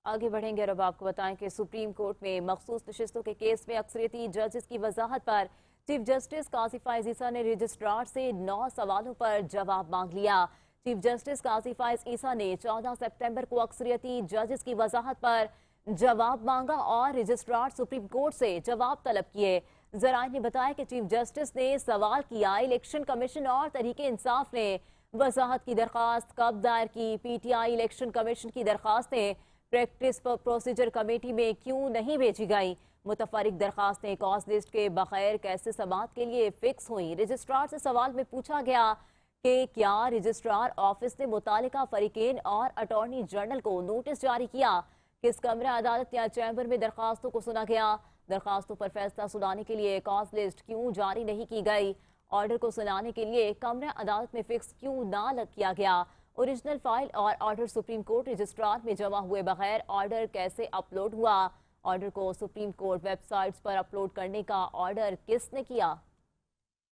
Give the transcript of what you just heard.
आगे बढ़ेंगे और अब आपको बताएं कि सुप्रीम कोर्ट में मखसूस नशिस्तों के केस में अक्सरियती जजेस की वजाहत पर चीफ जस्टिस कासिफ फाइज ईसा ने रजिस्ट्रार से 9 सवालों पर जवाब मांग लिया। चीफ जस्टिस कासिफ फाइज ईसा ने 14 सितंबर को अक्सरियती जजेस की वजाहत पर जवाब मांगा और रजिस्ट्रार सुप्रीम कोर्ट से जवाब तलब किए। जराये ने बताया कि चीफ जस्टिस ने सवाल किया, इलेक्शन कमीशन और तहरीके इंसाफ ने वजाहत की दरखास्त कब दायर की, पीटीआई इलेक्शन कमीशन की दरखास्तें प्रैक्टिस प्रोसीजर कमेटी में क्यों नहीं भेजी गई। मुतफरिक दरखास्तें कॉज लिस्ट के बगैर कैसे समाअत के लिए फिक्स हुई। रजिस्ट्रार से सवाल में पूछा गया कि क्या रजिस्ट्रार ऑफिस ने मुतालिका फरीकेन और अटॉर्नी जनरल को नोटिस जारी किया, किस कमरे अदालत या चैम्बर में दरखास्तों को सुना गया, दरखास्तों पर फैसला सुनाने के लिए कॉज लिस्ट क्यों जारी नहीं की गई, ऑर्डर को सुनाने के लिए कमरे अदालत में फिक्स क्यों ना किया गया, ओरिजिनल फाइल और ऑर्डर सुप्रीम कोर्ट रजिस्ट्रार में जमा हुए बगैर ऑर्डर कैसे अपलोड हुआ, ऑर्डर को सुप्रीम कोर्ट वेबसाइट्स पर अपलोड करने का ऑर्डर किसने किया।